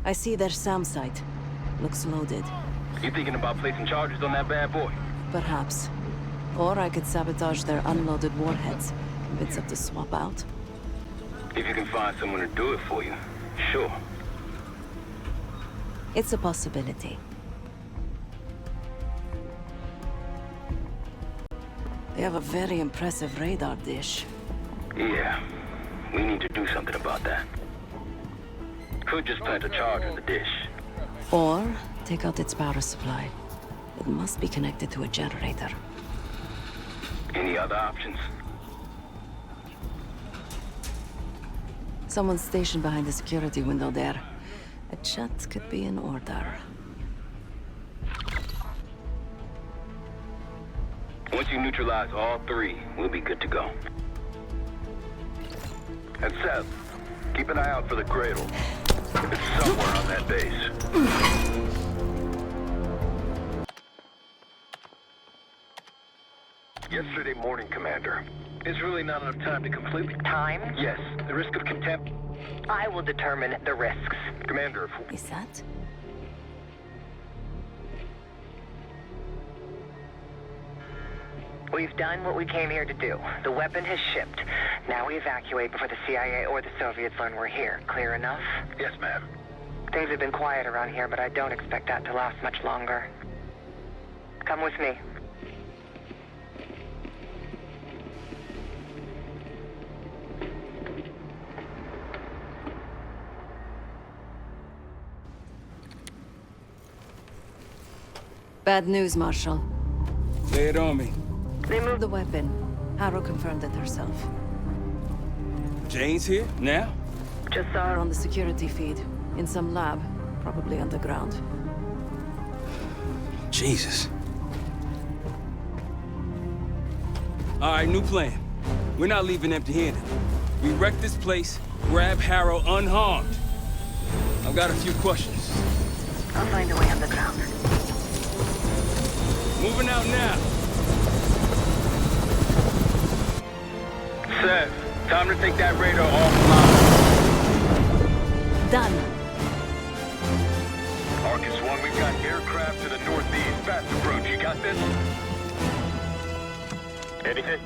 Speaker 5: I see their SAM site. Looks loaded.
Speaker 3: You thinking about placing charges on that bad boy?
Speaker 5: Perhaps. Or I could sabotage their unloaded warheads. Convince them to swap out.
Speaker 3: If you can find someone to do it for you, sure.
Speaker 5: It's a possibility. They have a very impressive radar dish.
Speaker 3: Yeah, we need to do something about that. Could just plant a charge in the dish.
Speaker 5: Or take out its power supply. It must be connected to a generator.
Speaker 3: Any other options?
Speaker 5: Someone's stationed behind the security window there. A chat could be in order.
Speaker 3: Once you neutralize all three, we'll be good to go. And Seth, keep an eye out for the cradle. It's somewhere on that base. Yesterday morning, Commander. There's really not enough time to completely...
Speaker 2: Time?
Speaker 3: Yes, the risk of contempt...
Speaker 2: I will determine the risks.
Speaker 3: Commander,
Speaker 5: Is that?
Speaker 2: We've done what we came here to do. The weapon has shipped. Now we evacuate before the CIA or the Soviets learn we're here. Clear enough?
Speaker 3: Yes, ma'am.
Speaker 2: Things have been quiet around here, but I don't expect that to last much longer. Come with me.
Speaker 5: Bad news, Marshal.
Speaker 11: Lay it on me.
Speaker 5: They moved the weapon. Harrow confirmed it herself.
Speaker 11: Jane's here? Now?
Speaker 5: Just saw her on the security feed. In some lab. Probably underground.
Speaker 11: Jesus. All right, new plan. We're not leaving empty-handed. We wreck this place, grab Harrow unharmed. I've got a few questions.
Speaker 2: I'll find a way underground.
Speaker 11: Moving out now.
Speaker 3: Seth, time to take that radar offline.
Speaker 5: Done.
Speaker 3: Arcus 1, we've got aircraft to the northeast. Fast approach. You got this? Anything?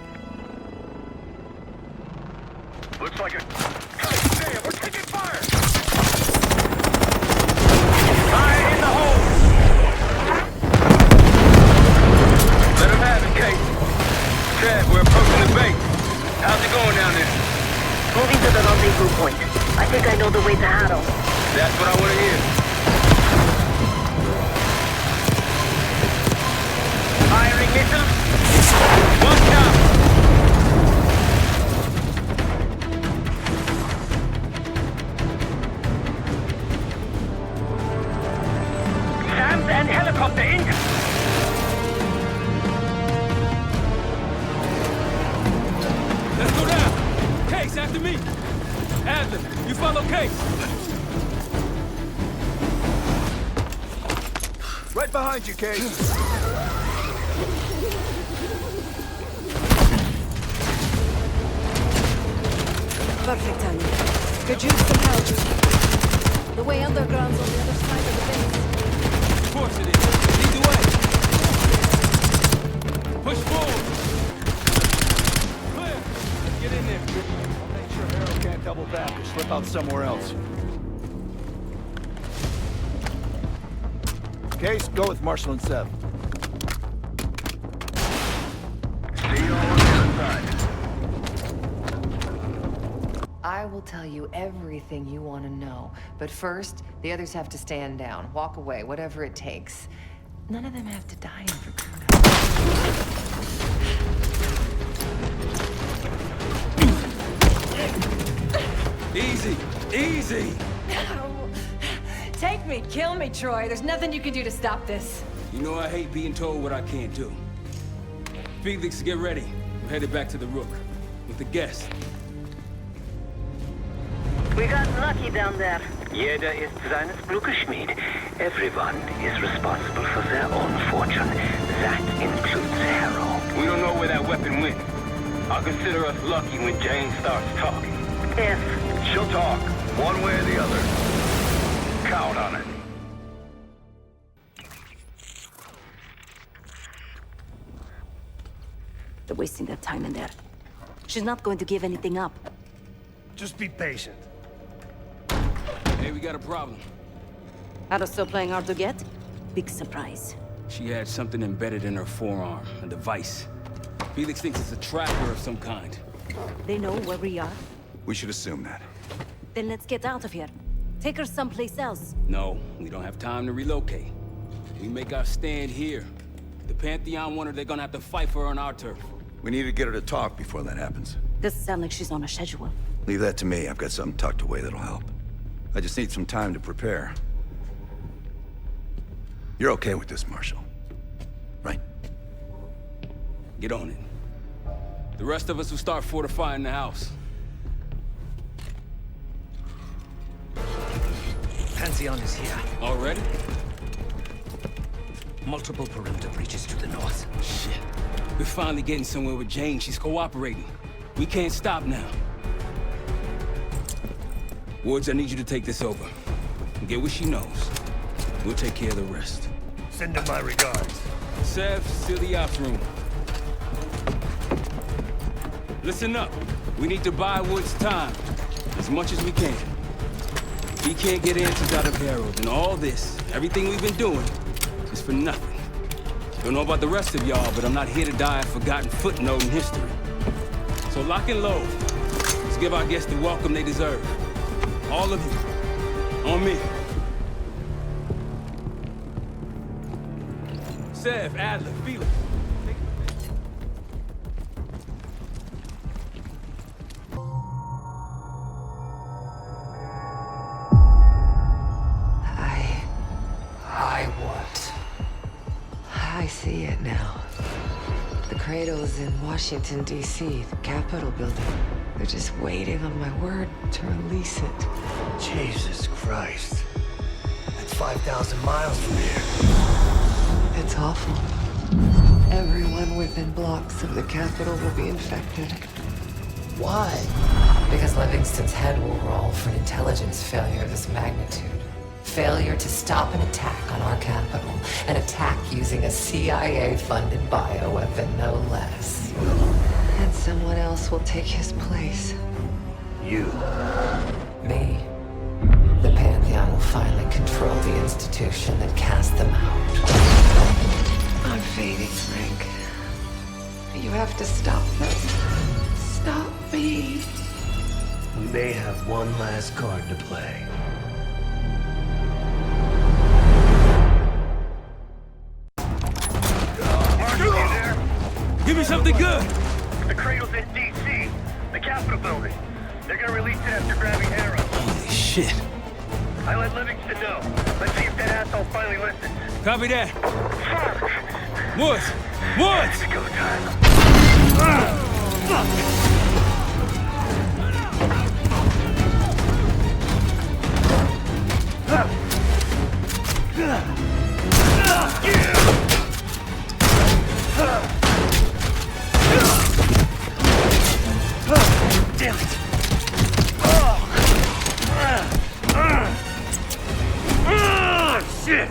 Speaker 3: Looks like a... God damn, we're taking fire! Fire in the hole! Let him have it, Kate. Chad, we're approaching the base. How's it going down there?
Speaker 2: Moving to the rendezvous point. I think I know the way to Harrow.
Speaker 3: That's what I want to hear. Firing missile. One shot. SAMs and helicopter in.
Speaker 11: Let's go down. Case, after me. Adler, you follow Case.
Speaker 6: Right behind you, Case.
Speaker 5: Perfect timing. Could use some help. The way underground's on the other side of the base.
Speaker 11: Of course it is. Lead the way. Push forward. Clear. Let's get in there.
Speaker 6: I'll make sure Harrow can't double back or slip out somewhere else. Case, go with Marshall and Seth.
Speaker 3: See you all on the other side.
Speaker 12: I will tell you everything you want to know. But first, the others have to stand down, walk away, whatever it takes. None of them have to die in Infiltrating.
Speaker 11: Easy. Easy.
Speaker 7: Take me, kill me, Troy. There's nothing you can do to stop this.
Speaker 11: You know I hate being told what I can't do. Felix, get ready. I'm headed back to the Rook. with the guests.
Speaker 2: We got lucky down there.
Speaker 3: Jeder ist seines Glückes Schmied. Everyone is responsible for their own fortune. That includes Harrow. We don't know where that weapon went. I'll consider us lucky when Jane starts talking.
Speaker 2: If.
Speaker 15: She'll talk, one way or the other. Count on it.
Speaker 5: They're wasting their time in there. She's not going to give anything up.
Speaker 1: Just be patient.
Speaker 11: Hey, we got a problem.
Speaker 5: Ada still playing hard to get? Big surprise.
Speaker 11: She had something embedded in her forearm, a device. Felix thinks it's a tracker of some kind.
Speaker 5: They know where we are?
Speaker 6: We should assume that.
Speaker 5: Then let's get out of here. Take her someplace else.
Speaker 11: No, we don't have time to relocate. We make our stand here. If the Pantheon want her, they're gonna have to fight for her on our turf.
Speaker 6: We need to get her to talk before that happens.
Speaker 5: Doesn't sound like she's on a schedule.
Speaker 6: Leave that to me. I've got something tucked away that'll help. I just need some time to prepare. You're okay with this, Marshal? Right?
Speaker 11: Get on it. The rest of us will start fortifying the house.
Speaker 8: Pantheon is here.
Speaker 11: Already?
Speaker 8: Multiple perimeter breaches to the north.
Speaker 11: Shit. We're finally getting somewhere with Jane. She's cooperating. We can't stop now. Woods, I need you to take this over. Get what she knows. We'll take care of the rest.
Speaker 1: Send her my regards.
Speaker 11: Sev, seal the ops room. Listen up. We need to buy Woods time. As much as we can. If he can't get answers out of Harrow, then all this, everything we've been doing, is for nothing. Don't know about the rest of y'all, but I'm not here to die a forgotten footnote in history. So lock and load. Let's give our guests the welcome they deserve. All of you. On me. Sev, Adler, Felix.
Speaker 12: I see it now. The cradle's in Washington, D.C., the Capitol building. They're just waiting on my word to release it.
Speaker 1: Jesus Christ. That's 5,000 miles from here.
Speaker 12: It's awful. Everyone within blocks of the Capitol will be infected.
Speaker 1: Why?
Speaker 12: Because Livingston's head will roll for an intelligence failure of this magnitude. Failure to stop an attack on our capital. An attack using a CIA-funded bioweapon, no less. And someone else will take his place.
Speaker 1: You.
Speaker 12: Me. The Pantheon will finally control the institution that cast them out. I'm fading, Frank. You have to stop them. Stop me.
Speaker 1: We may have one last card to play.
Speaker 11: Give me something good!
Speaker 15: The cradle's in D.C., the Capitol building. They're gonna release it after grabbing Harrow.
Speaker 11: Holy shit.
Speaker 15: I let Livingston know. Let's see if that asshole finally listens.
Speaker 11: Copy that.
Speaker 15: Fuck!
Speaker 11: Woods! Woods!
Speaker 15: It's go time.
Speaker 1: Damn it! Shit!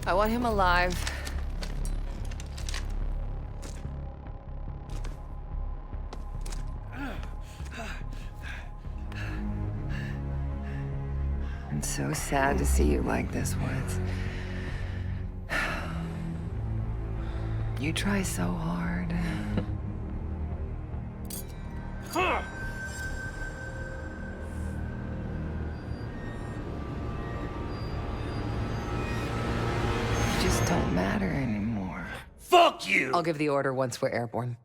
Speaker 12: I want him alive. I'm so sad to see you like this, Woods. You try so hard. You just don't matter anymore.
Speaker 1: Fuck you!
Speaker 12: I'll give the order once we're airborne.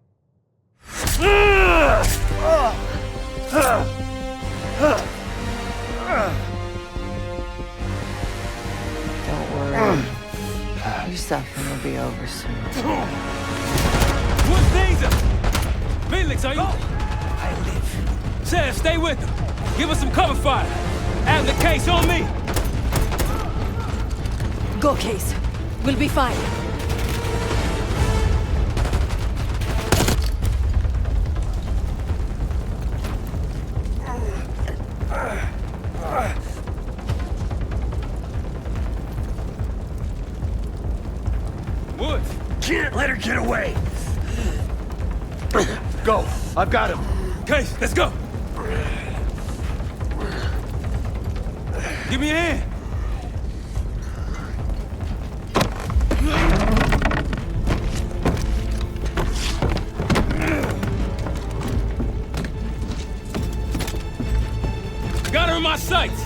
Speaker 12: Don't worry. Your suffering will be over soon.
Speaker 11: What's danger? Felix, are you?
Speaker 8: I live.
Speaker 11: Sam, stay with him. Give us some cover fire. Have the case on me.
Speaker 5: Go, Case. We'll be fine.
Speaker 11: Woods!
Speaker 1: Can't let her get away! Go! I've got him!
Speaker 11: Case, let's go! Give me a hand! Got her in my sights!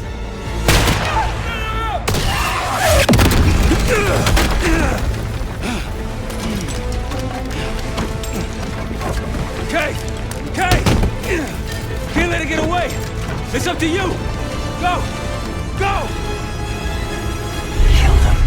Speaker 11: Can't let her get away! It's up to you! Go! Go!
Speaker 1: Kill them.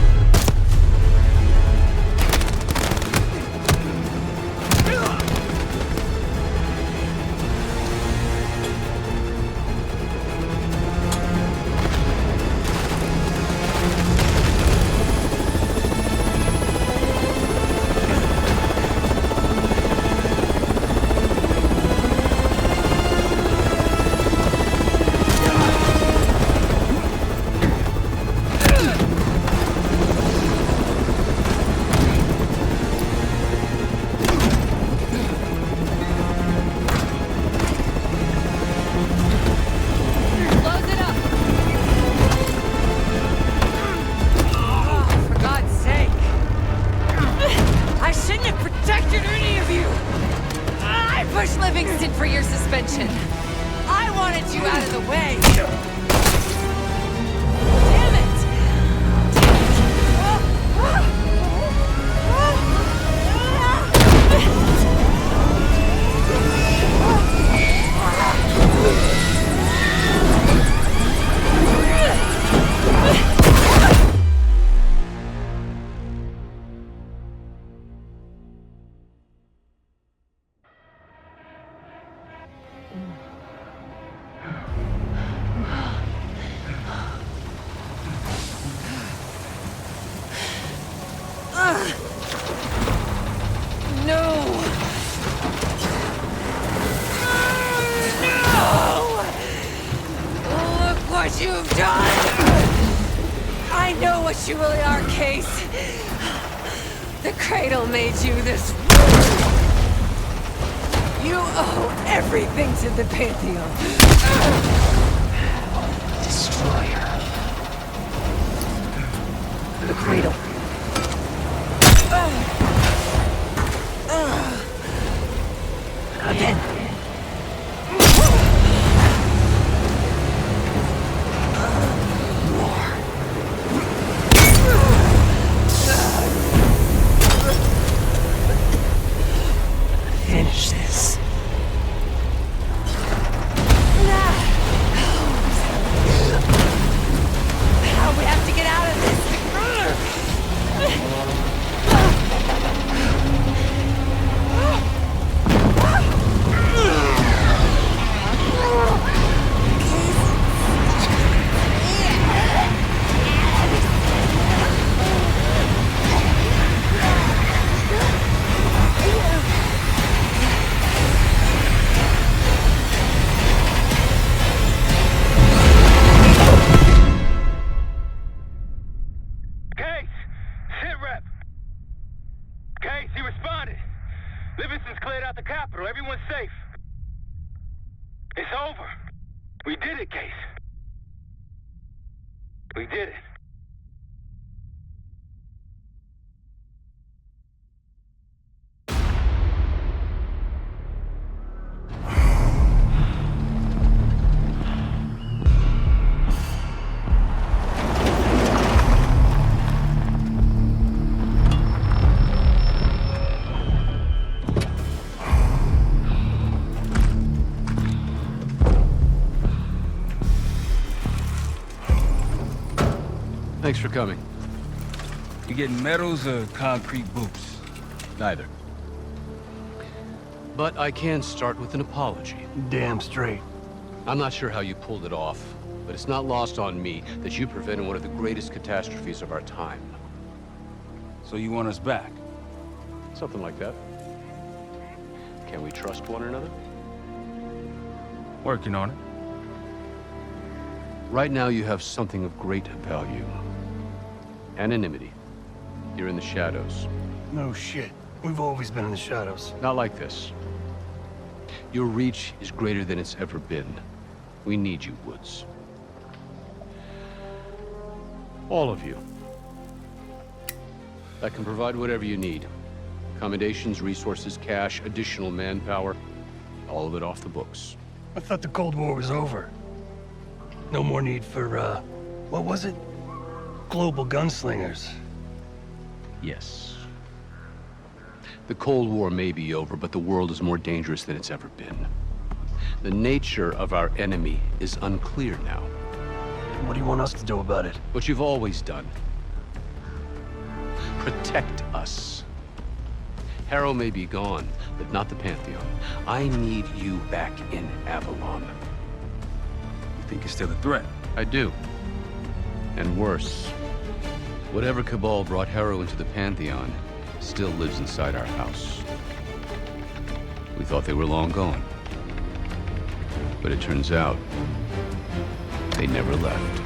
Speaker 12: I wanted you out of the way! You've done! I know what you really are, Case. The cradle made you this. You owe everything to the Pantheon.
Speaker 8: Destroy her.
Speaker 5: The cradle. Again.
Speaker 8: Finish this.
Speaker 12: We have to get out of this.
Speaker 3: Livingston's cleared out the capital. Everyone's safe. It's over. We did it, Case. We did it.
Speaker 14: Thanks for coming.
Speaker 11: You getting medals or concrete boots?
Speaker 14: Neither.
Speaker 16: But I can start with an apology.
Speaker 1: Damn straight.
Speaker 16: I'm not sure how you pulled it off, but it's not lost on me that you prevented one of the greatest catastrophes of our time.
Speaker 11: So you want us back?
Speaker 16: Something like that. Can we trust one another?
Speaker 11: Working on it.
Speaker 16: Right now you have something of great value. Anonymity. You're in the shadows.
Speaker 1: No shit. We've always been in the shadows.
Speaker 16: Not like this. Your reach is greater than it's ever been. We need you, Woods. All of you. I can provide whatever you need. Accommodations, resources, cash, additional manpower. All of it off the books.
Speaker 1: I thought the Cold War was over. No more need for, what was it? Global gunslingers.
Speaker 16: Yes. The Cold War may be over, but the world is more dangerous than it's ever been. The nature of our enemy is unclear now.
Speaker 1: What do you want us to do about it?
Speaker 16: What you've always done. Protect us. Harrow may be gone, but not the Pantheon. I need you back in Avalon.
Speaker 11: You think it's still a threat?
Speaker 16: I do. And worse. Whatever cabal brought Harrow into the Pantheon still lives inside our house. We thought they were long gone. But it turns out, they never left.